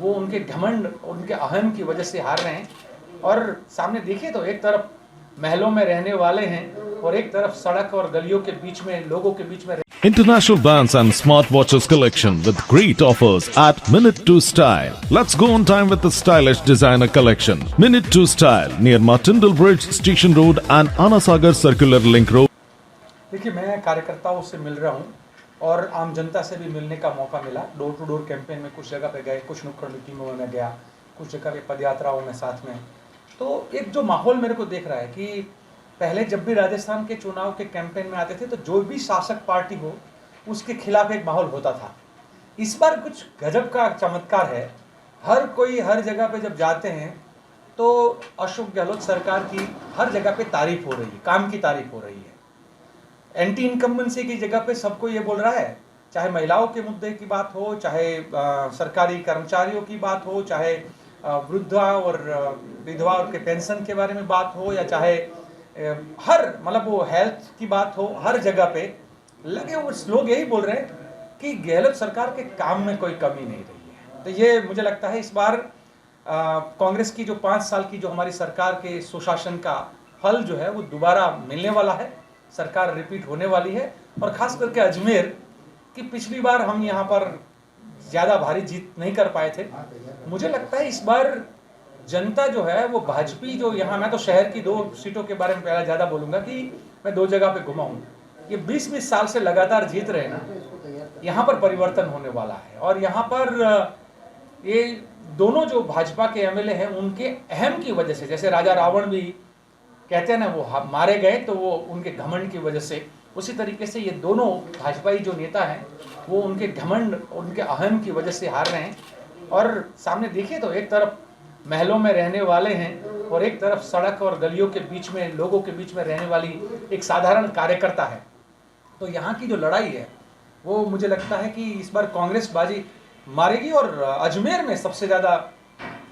वो उनके घमंड, उनके अहम की वजह से हार रहे हैं। और सामने देखिए तो एक तरफ महलों में रहने वाले हैं और एक तरफ सड़क और गलियों के बीच में लोगों के बीच में International brands and smartwatches collection with great offers at Minute 2 Style. Let's go on time with the stylish designer collection. Minute 2 Style near Martindale Bridge, Station Road and Anasagar Circular Link Road. देखिए, मैं कार्यकर्ताओं से मिल रहा हूँ और आम जनता से भी मिलने का मौका मिला। डोर टू डोर कैंपेन में कुछ जगह पे गए, कुछ नुक्कड़ मीटिंगों में मैं गया, कुछ जगह पे पदयात्राओं में साथ में। तो एक जो माहौल मेरे को देख रहा है कि पहले जब भी राजस्थान के चुनाव के कैंपेन में आते थे तो जो भी शासक पार्टी हो उसके खिलाफ एक माहौल होता था। इस बार कुछ गजब का चमत्कार है। हर कोई हर जगह पे जब जाते हैं तो अशोक गहलोत सरकार की हर जगह पे तारीफ हो रही है, काम की तारीफ हो रही है। एंटी इनकम्बेंसी की जगह पे सबको ये बोल रहा है, चाहे महिलाओं के मुद्दे की बात हो, चाहे सरकारी कर्मचारियों की बात हो, चाहे वृद्धा और विधवा के पेंशन के बारे में बात हो, या चाहे हर मतलब वो हेल्थ की बात हो, हर जगह पे लगे वो लोग यही बोल रहे हैं कि गहलोत सरकार के काम में कोई कमी नहीं रही है। तो ये मुझे लगता है इस बार कांग्रेस की जो 5 साल की जो हमारी सरकार के सुशासन का फल जो है वो दोबारा मिलने वाला है। सरकार रिपीट होने वाली है और खास करके अजमेर की पिछली बार हम यहाँ पर ज़्यादा भारी जीत नहीं कर पाए थे। मुझे लगता है इस बार जनता जो है वो भाजपी जो यहाँ, मैं तो शहर की 2 सीटों के बारे में पहले ज़्यादा बोलूँगा कि मैं 2 जगह पे घुमा हूँ। ये 20-20 साल से लगातार जीत रहे ना, यहाँ पर परिवर्तन होने वाला है। और यहाँ पर ये दोनों जो भाजपा के एमएलए हैं उनके अहम की वजह से, जैसे राजा रावण भी कहते हैं ना वो मारे गए तो वो उनके घमंड की वजह से, उसी तरीके से ये दोनों भाजपाई जो नेता हैं वो उनके घमंड, उनके अहम की वजह से हार रहे हैं। और सामने देखिए तो एक तरफ महलों में रहने वाले हैं और एक तरफ सड़क और गलियों के बीच में लोगों के बीच में रहने वाली एक साधारण कार्यकर्ता है। तो यहाँ की जो लड़ाई है वो मुझे लगता है कि इस बार कांग्रेस बाजी मारेगी और अजमेर में सबसे ज़्यादा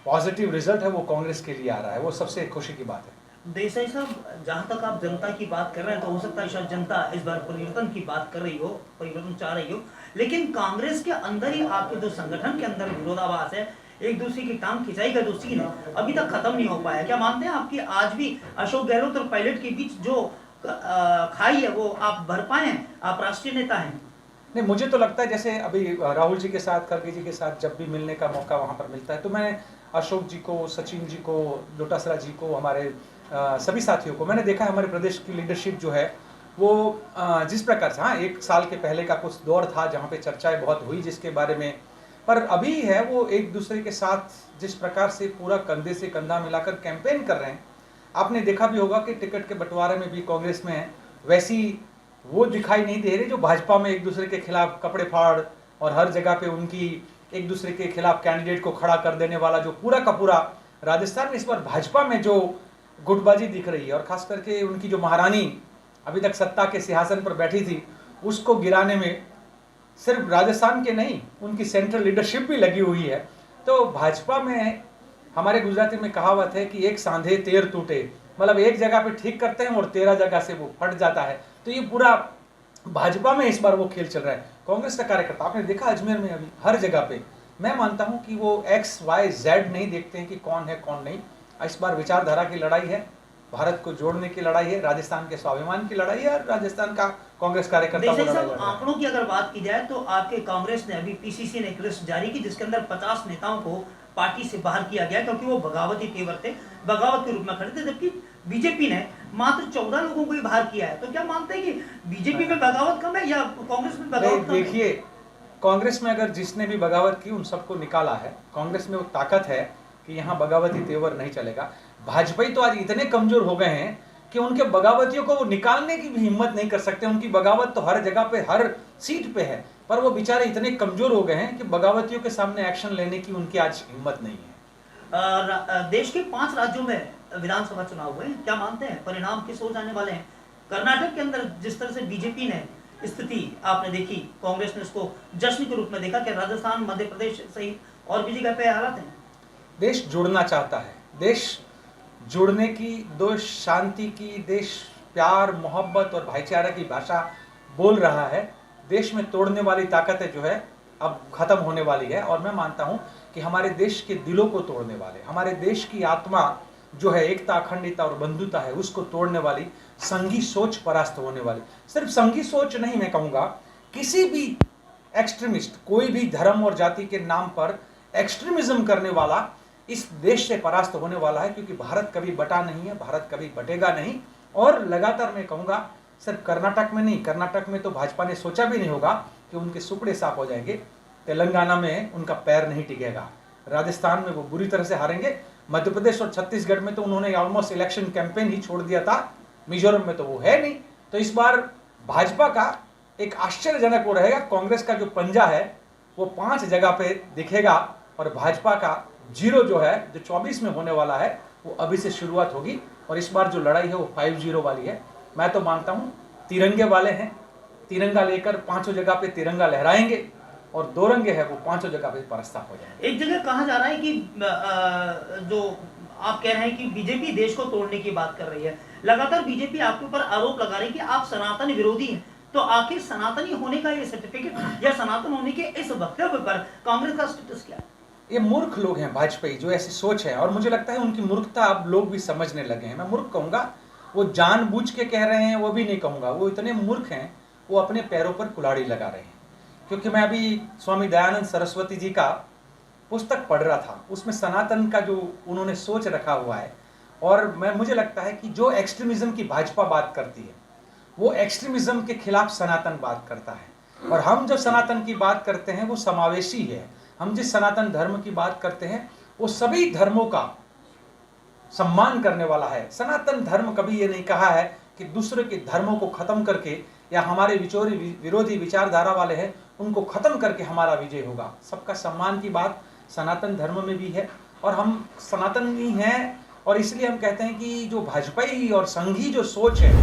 पॉजिटिव रिजल्ट है वो कांग्रेस के लिए आ रहा है। वो सबसे खुशी की बात है। देसाई साहब, जहाँ तक आप जनता की बात कर रहे हैं तो हो सकता है शायद जनता इस बार परिवर्तन की बात कर रही हो, परिवर्तन चाह रही हो, लेकिन कांग्रेस के अंदर ही आपके जो संगठन के अंदर विरोधाभास है, एक दूसरे की टांग खिंचाई का जो सीन है अभी तक खत्म नहीं हो पाया। क्या मानते हैं आपकी आज भी अशोक गहलोत और पायलट के बीच जो खाई है वो आप भर पाए? आप राष्ट्रीय नेता हैं। नहीं, मुझे तो लगता है जैसे अभी राहुल जी के साथ, खड़गे जी के साथ जब भी मिलने का मौका वहाँ पर मिलता है तो मैं अशोक जी को, सचिन जी को, डोटासरा जी को, हमारे सभी साथियों को मैंने देखा है। हमारे प्रदेश की लीडरशिप जो है वो जिस प्रकार से, हाँ 1 साल के पहले का कुछ दौर था जहाँ पे चर्चाएं बहुत हुई जिसके बारे में, पर अभी है वो एक दूसरे के साथ जिस प्रकार से पूरा कंधे से कंधा मिलाकर कैंपेन कर रहे हैं। आपने देखा भी होगा कि टिकट के बंटवारे में भी कांग्रेस में है वैसी वो दिखाई नहीं दे रही जो भाजपा में एक दूसरे के खिलाफ कपड़े फाड़ और हर जगह पे उनकी एक दूसरे के खिलाफ कैंडिडेट को खड़ा कर देने वाला जो पूरा का पूरा राजस्थान में इस बार भाजपा में जो गुटबाजी दिख रही है। और खास करके उनकी जो महारानी अभी तक सत्ता के सिंहासन पर बैठी थी उसको गिराने में सिर्फ राजस्थान के नहीं उनकी सेंट्रल लीडरशिप भी लगी हुई है। तो भाजपा में हमारे गुजराती में कहावत है कि एक सांधे 13 टूटे, मतलब एक जगह पे ठीक करते हैं और 13 जगह से वो फट जाता है। तो ये पूरा भाजपा में इस बार वो खेल चल रहा है। कांग्रेस का कार्यकर्ता आपने देखा अजमेर में अभी हर जगह पे, मैं मानता हूं कि वो XYZ नहीं देखते हैं कि कौन है कौन नहीं। इस बार विचारधारा की लड़ाई है, भारत को जोड़ने की लड़ाई है, राजस्थान के स्वाभिमान की लड़ाई है और राजस्थान का कांग्रेस कार्यकर्ता। आंकड़ों की अगर बात की जाए तो आपके कांग्रेस ने अभी PCC ने एक लिस्ट जारी की जिसके अंदर 50 नेताओं को पार्टी से बाहर किया गया क्योंकि वो बगावती तेवर थे, बगावत के रूप में खड़े थे, जबकि बीजेपी ने मात्र 14 लोगों को ही बाहर किया है। तो क्या मानते हैं कि बीजेपी में बगावत कम है या कांग्रेस में बगावत कम है? देखिए, कांग्रेस में अगर जिसने भी बगावत की उन सबको निकाला है। कांग्रेस में वो ताकत है कि यहाँ बगावती तेवर नहीं चलेगा। भाजपा तो आज इतने कमजोर हो गए हैं कि उनके बगावतियों को वो निकालने की भी हिम्मत नहीं कर सकते। उनकी बगावत तो हर जगह पे, हर सीट पे है, पर वो बेचारे इतने कमजोर हो गए हैं कि बगावतियों के सामने एक्शन लेने की उनकी आज हिम्मत नहीं है। देश के 5 राज्यों में विधानसभा चुनाव हुए, क्या मानते हैं परिणाम किस ओर जाने वाले हैं? कर्नाटक के अंदर जिस तरह से बीजेपी ने स्थिति आपने देखी, कांग्रेस ने इसको जश्न के रूप में देखा, कि राजस्थान, मध्य प्रदेश सहित और भी जगह पे हालात हैं। देश जुड़ना चाहता है, देश जुड़ने की, देश शांति की, देश प्यार, मोहब्बत और भाईचारा की भाषा बोल रहा है। देश में तोड़ने वाली ताकतें जो है अब खत्म होने वाली है। और मैं मानता हूं कि हमारे देश के दिलों को तोड़ने वाले, हमारे देश की आत्मा जो है एकता, अखंडता और बंधुता है उसको तोड़ने वाली संघी सोच परास्त होने वाली। सिर्फ संघी सोच नहीं, मैं कहूँगा किसी भी एक्सट्रीमिस्ट, कोई भी धर्म और जाति के नाम पर एक्सट्रीमिज्म करने वाला इस देश से परास्त होने वाला है, क्योंकि भारत कभी बटा नहीं है, भारत कभी बटेगा नहीं। और लगातार मैं कहूँगा सिर्फ कर्नाटक में नहीं, कर्नाटक में तो भाजपा ने सोचा भी नहीं होगा कि उनके सुपड़े साफ हो जाएंगे, तेलंगाना में उनका पैर नहीं टिकेगा, राजस्थान में वो बुरी तरह से हारेंगे, मध्य प्रदेश और छत्तीसगढ़ में तो उन्होंने ऑलमोस्ट इलेक्शन कैंपेन ही छोड़ दिया था, मिजोरम में तो वो है नहीं। तो इस बार भाजपा का एक आश्चर्यजनक वो रहेगा, कांग्रेस का जो पंजा है वो 5 जगह पे दिखेगा और भाजपा का 0 जो है, जो 24 में होने वाला है, वो अभी से शुरुआत होगी। और इस बार जो लड़ाई है वो 5-0 वाली है। मैं तो मानता हूँ तिरंगे वाले हैं, तिरंगा लेकर 5 जगह पे तिरंगा लहराएंगे और 2 रंगे है वो 5 जगह पे परस्ता हो जाएंगे। एक जगह कहा जा रहा है कि जो आप कह रहे हैं कि बीजेपी देश को तोड़ने की बात कर रही है, लगातार बीजेपी आपके ऊपर आरोप लगा रही है कि आप सनातन विरोधी हैं। तो आखिर सनातनी होने का ये सर्टिफिकेट या सनातन होने के इस वक्तव्य पर कांग्रेस का स्टेटस क्या है? ये मूर्ख लोग हैं भाजपाई जो ऐसी सोच है, और मुझे लगता है उनकी मूर्खता अब लोग भी समझने लगे हैं। मैं मूर्ख कहूँगा, वो जानबूझ के कह रहे हैं वो भी नहीं कहूँगा, वो इतने मूर्ख हैं वो अपने पैरों पर कुल्हाड़ी लगा रहे हैं। क्योंकि मैं अभी स्वामी दयानंद सरस्वती जी का पुस्तक पढ़ रहा था, उसमें सनातन का जो उन्होंने सोच रखा हुआ है, और मुझे लगता है कि जो एक्सट्रीमिज्म की भाजपा बात करती है वो एक्सट्रीमिज्म के खिलाफ सनातन बात करता है। और हम जब सनातन की बात करते हैं वो समावेशी है। हम जिस सनातन धर्म की बात करते हैं वो सभी धर्मों का सम्मान करने वाला है। सनातन धर्म कभी ये नहीं कहा है कि दूसरे के धर्मों को खत्म करके या हमारे विरोधी विचारधारा वाले हैं उनको खत्म करके हमारा विजय होगा। सबका सम्मान की बात सनातन धर्म में भी है और हम सनातनी हैं, और इसलिए हम कहते हैं कि जो भाजपाई और संघी जो सोच है